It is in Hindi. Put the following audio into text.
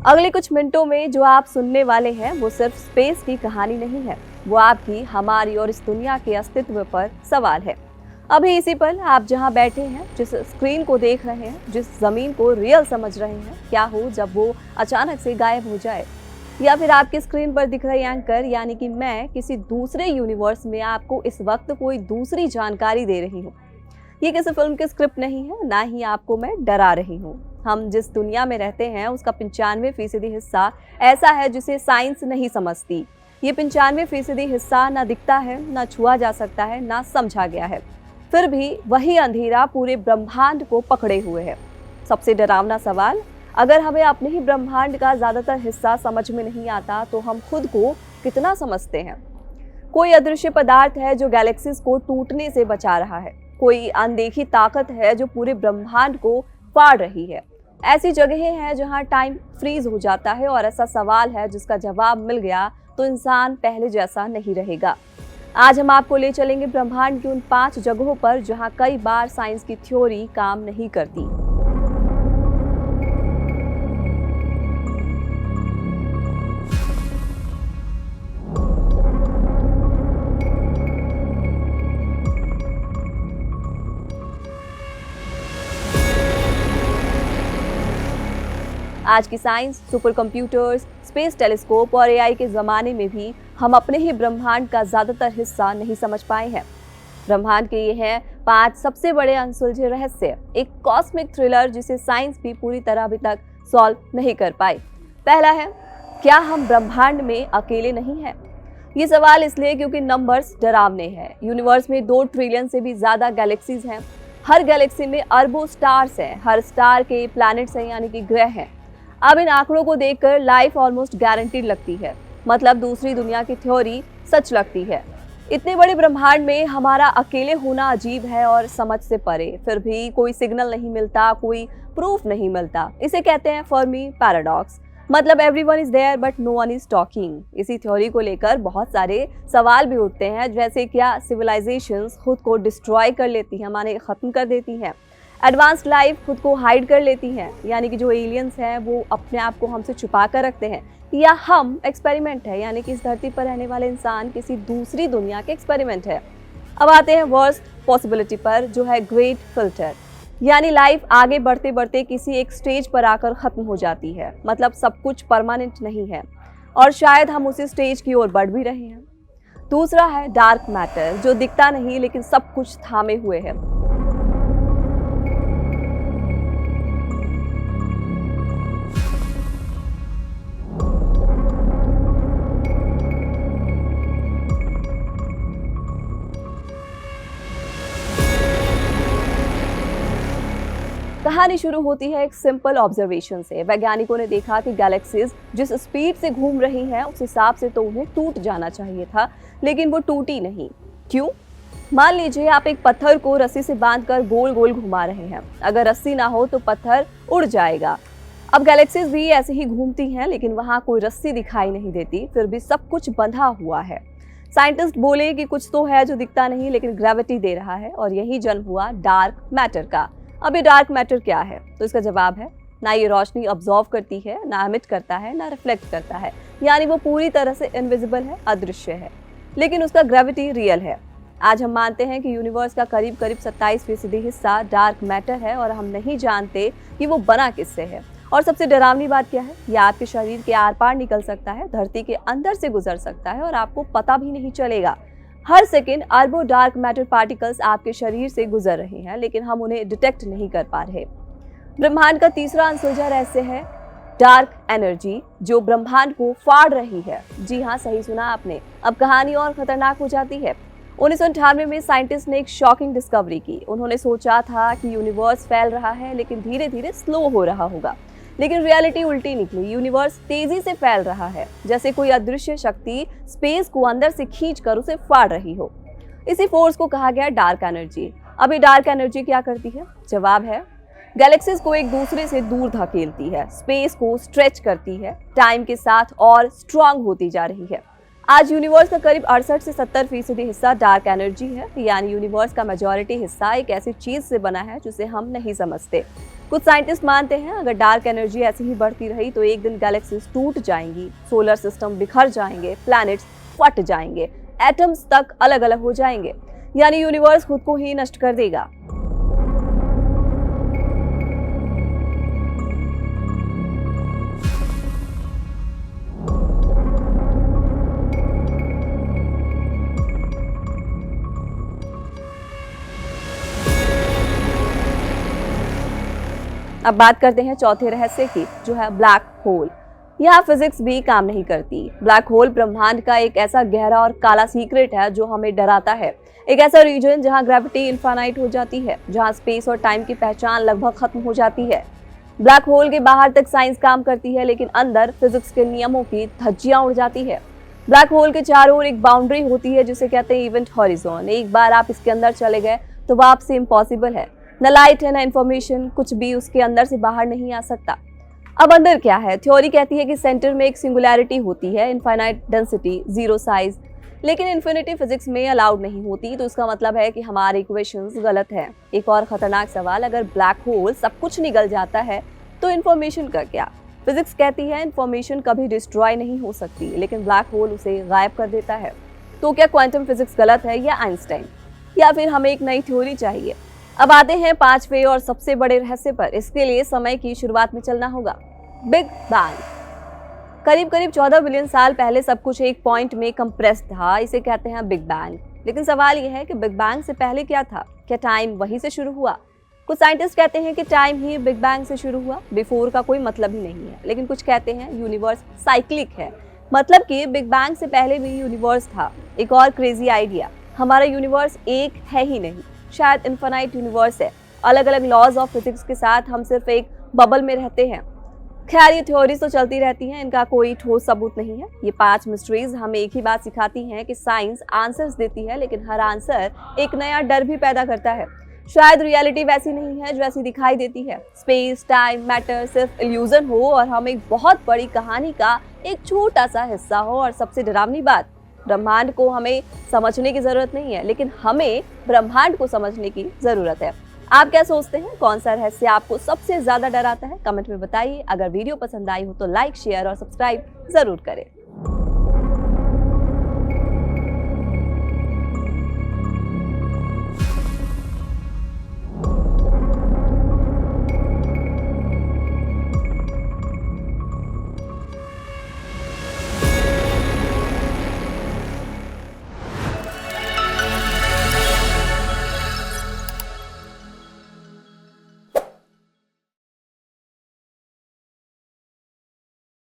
अगले कुछ मिनटों में जो आप सुनने वाले हैं वो सिर्फ स्पेस की कहानी नहीं है, वो आपकी, हमारी और इस दुनिया के अस्तित्व पर सवाल है। अभी इसी पल आप जहां बैठे हैं, जिस स्क्रीन को देख रहे हैं, जिस जमीन को रियल समझ रहे हैं, क्या हो जब वो अचानक से गायब हो जाए, या फिर आपकी स्क्रीन पर दिख रही एंकर यानी कि मैं किसी दूसरे यूनिवर्स में आपको इस वक्त कोई दूसरी जानकारी दे रही हूँ। ये किसी फिल्म की स्क्रिप्ट नहीं है, ना ही आपको मैं डरा रही हूँ। हम जिस दुनिया में रहते हैं उसका 95% हिस्सा ऐसा है जिसे साइंस नहीं समझती। ये 95% हिस्सा ना दिखता है, ना छुआ जा सकता है, ना समझा गया है। फिर भी वही अंधेरा पूरे ब्रह्मांड को पकड़े हुए है। सबसे डरावना सवाल, अगर हमें अपने ही ब्रह्मांड का ज्यादातर हिस्सा समझ में नहीं आता तो हम खुद को कितना समझते हैं। कोई अदृश्य पदार्थ है जो गैलेक्सीज को टूटने से बचा रहा है। कोई अनदेखी ताकत है जो पूरे ब्रह्मांड को फाड़ रही है। ऐसी जगहें हैं जहां टाइम फ्रीज हो जाता है और ऐसा सवाल है जिसका जवाब मिल गया तो इंसान पहले जैसा नहीं रहेगा। आज हम आपको ले चलेंगे ब्रह्मांड की उन 5 जगहों पर जहां कई बार साइंस की थ्योरी काम नहीं करती। आज की science, super computers, space telescope और एआई के ज़माने में भी हम अपने ही ब्रह्मांड का ज़्यादातर हिस्सा नहीं समझ पाए हैं। ब्रह्मांड के ये हैं 5 सबसे बड़े अनसुलझे रहस्य, एक कॉस्मिक थ्रिलर जिसे साइंस भी पूरी तरह अभी तक सॉल्व नहीं कर पाई। पहला है, क्या हम ब्रह्मांड में अकेले नहीं हैं? ये सवाल इसलिए क्योंकि नंबर्स डरावने हैं। यूनिवर्स में 2 ट्रिलियन से भी ज़्यादा गैलेक्सीज हैं। हर गैलेक्सी में अरबों स्टार्स हैं। हर स्टार के प्लैनेट्स हैं यानी कि ग्रह हैं। अब इन आंकड़ों को देखकर लाइफ ऑलमोस्ट गारंटीड लगती है, मतलब दूसरी दुनिया की थ्योरी सच लगती है। इतने बड़े ब्रह्मांड में हमारा अकेले होना अजीब है और समझ से परे। फिर भी कोई सिग्नल नहीं मिलता, कोई प्रूफ नहीं मिलता। इसे कहते हैं फर्मी पैराडॉक्स, मतलब everyone is there but no one is talking. इसी थ्योरी को लेकर बहुत सारे सवाल भी उठते हैं, जैसे क्या सिविलाइजेशंस खुद को डिस्ट्रॉय कर लेती हैं, माने खत्म कर देती हैं? एडवांस्ड लाइफ खुद को हाइड कर लेती हैं, यानी कि जो एलियंस हैं वो अपने आप को हमसे छुपा कर रखते हैं? या हम एक्सपेरिमेंट है, यानी कि इस धरती पर रहने वाले इंसान किसी दूसरी दुनिया के एक्सपेरिमेंट है? अब आते हैं वर्स्ट पॉसिबिलिटी पर, जो है ग्रेट फिल्टर, यानी लाइफ आगे बढ़ते बढ़ते किसी एक स्टेज पर आकर खत्म हो जाती है। मतलब सब कुछ परमानेंट नहीं है और शायद हम उसी स्टेज की ओर बढ़ भी रहे हैं। दूसरा है डार्क मैटर, जो दिखता नहीं लेकिन सब कुछ थामे हुए है। कहानी शुरू होती है एक सिंपल ऑब्जर्वेशन से। वैज्ञानिकों ने देखा कि गैलेक्सीज जिस स्पीड से घूम रही हैं उस हिसाब से तो उन्हें टूट जाना चाहिए था, लेकिन वो टूटी नहीं। क्यों? मान लीजिए आप एक पत्थर को रस्सी से बांधकर गोल गोल घुमा रहे हैं। अगर रस्सी ना हो तो पत्थर उड़ जाएगा। अब गैलेक्सीज भी ऐसे ही घूमती हैं, लेकिन वहां कोई रस्सी दिखाई नहीं देती, फिर भी सब कुछ बंधा हुआ है। साइंटिस्ट बोले कि कुछ तो है जो दिखता नहीं लेकिन ग्रेविटी दे रहा है, और यही जन्म हुआ डार्क मैटर का। अब ये डार्क मैटर क्या है? तो इसका जवाब है, ना ये रोशनी ऑब्जॉर्व करती है, ना एमिट करता है, ना रिफ्लेक्ट करता है, यानी वो पूरी तरह से इनविजिबल है, अदृश्य है, लेकिन उसका ग्रेविटी रियल है। आज हम मानते हैं कि यूनिवर्स का करीब करीब 27% हिस्सा डार्क मैटर है और हम नहीं जानते कि वो बना किससे है। और सबसे डरावनी बात क्या है? ये आपके शरीर के आर पार निकल सकता है, धरती के अंदर से गुजर सकता है और आपको पता भी नहीं चलेगा। हर सेकेंड अरबों डार्क मैटर पार्टिकल्स आपके शरीर से गुजर रहे हैं, लेकिन हम उन्हें डिटेक्ट नहीं कर पा रहे। ब्रह्मांड का तीसरा अनसुलझा रहस्य है डार्क एनर्जी, जो ब्रह्मांड को फाड़ रही है। जी हाँ, सही सुना आपने। अब कहानी और खतरनाक हो जाती है। 1998 में साइंटिस्ट ने एक शॉकिंग डिस्कवरी की। उन्होंने सोचा था कि यूनिवर्स फैल रहा है लेकिन धीरे धीरे स्लो हो रहा होगा, लेकिन रियलिटी उल्टी निकली। यूनिवर्स तेजी से फैल रहा है, जैसे कोई अदृश्य शक्ति स्पेस को अंदर से खींचकर उसे फाड़ रही हो। इसी फोर्स को कहा गया डार्क एनर्जी। अब ये डार्क एनर्जी क्या करती है? जवाब है, गैलेक्सीज को एक दूसरे से दूर धकेलती है, स्पेस को स्ट्रेच करती है, टाइम के साथ और स्ट्रांग होती जा रही है। आज यूनिवर्स का करीब 68 से 70% हिस्सा डार्क एनर्जी है, यानी यूनिवर्स का मेजॉरिटी हिस्सा एक ऐसी चीज से बना है जिसे हम नहीं समझते। कुछ साइंटिस्ट मानते हैं अगर डार्क एनर्जी ऐसी ही बढ़ती रही तो एक दिन गैलेक्सीज टूट जाएंगी, सोलर सिस्टम बिखर जाएंगे, प्लैनेट्स फट जाएंगे, एटम्स तक अलग अलग हो जाएंगे, यानी यूनिवर्स खुद को ही नष्ट कर देगा। अब बात करते हैं चौथे रहस्य की, जो है ब्लैक होल। यहाँ फिजिक्स भी काम नहीं करती। ब्लैक होल ब्रह्मांड का एक ऐसा गहरा और काला सीक्रेट है जो हमें डराता है। एक ऐसा रीजन जहाँ ग्रेविटी इनफाइनाइट हो जाती है, जहाँ स्पेस और टाइम की पहचान लगभग खत्म हो जाती है। ब्लैक होल के बाहर तक साइंस काम करती है, लेकिन अंदर फिजिक्स के नियमों की धज्जियां उड़ जाती है। ब्लैक होल के चारों ओर एक बाउंड्री होती है जिसे कहते हैं इवेंट हॉरिजॉन। एक बार आप इसके अंदर चले गए तो वापसी इम्पॉसिबल है। न लाइट है, न इंफॉर्मेशन, कुछ भी उसके अंदर से बाहर नहीं आ सकता। अब अंदर क्या है? थ्योरी कहती है कि सेंटर में एक सिंगुलैरिटी होती है, इनफाइनाइट डेंसिटी, जीरो साइज, लेकिन इन्फिनिटी फिजिक्स में अलाउड नहीं होती, तो इसका मतलब है कि हमारे इक्वेशंस गलत है। एक और खतरनाक सवाल, अगर ब्लैक होल सब कुछ निगल जाता है तो इन्फॉर्मेशन का क्या? फिजिक्स कहती है इन्फॉर्मेशन कभी डिस्ट्रॉय नहीं हो सकती, लेकिन ब्लैक होल उसे गायब कर देता है। तो क्या क्वांटम फिजिक्स गलत है, या आइंस्टाइन, या फिर हमें एक नई थ्योरी चाहिए? अब आते हैं पांचवें और सबसे बड़े रहस्य पर। इसके लिए समय की शुरुआत में चलना होगा। Big bang. करीब करीब 14 बिलियन साल पहले सब कुछ एक पॉइंट में कंप्रेस था, इसे कहते हैं बिग बैंग। लेकिन सवाल यह है कि बिग बैंग से पहले क्या था? क्या टाइम वहीं से शुरू हुआ? कुछ साइंटिस्ट कहते हैं कि टाइम ही बिग बैंग से शुरू हुआ, बिफोर का कोई मतलब ही नहीं है। लेकिन कुछ कहते हैं यूनिवर्स साइक्लिक है, मतलब कि बिग बैंग से पहले भी यूनिवर्स था। एक और क्रेजी आइडिया, हमारा यूनिवर्स एक है ही नहीं, शायद इनफाइनाइट यूनिवर्स है। अलग अलग लॉज ऑफ फिजिक्स के साथ हम सिर्फ एक बबल में रहते हैं। खैर, ये थ्योरीज तो चलती रहती हैं, इनका कोई ठोस सबूत नहीं है। ये 5 मिस्ट्रीज हमें एक ही बात सिखाती हैं कि साइंस आंसर्स देती है, लेकिन हर आंसर एक नया डर भी पैदा करता है। शायद रियलिटी वैसी नहीं है जैसी दिखाई देती है। स्पेस, टाइम, मैटर सिर्फ इल्यूजन हो और हम एक बहुत बड़ी कहानी का एक छोटा सा हिस्सा हो। और सबसे डरावनी बात, ब्रह्मांड को हमें समझने की जरूरत नहीं है, लेकिन हमें ब्रह्मांड को समझने की जरूरत है। आप क्या सोचते हैं? कौन सा रहस्य आपको सबसे ज्यादा डराता है? कमेंट में बताइए। अगर वीडियो पसंद आई हो तो लाइक, शेयर और सब्सक्राइब जरूर करें।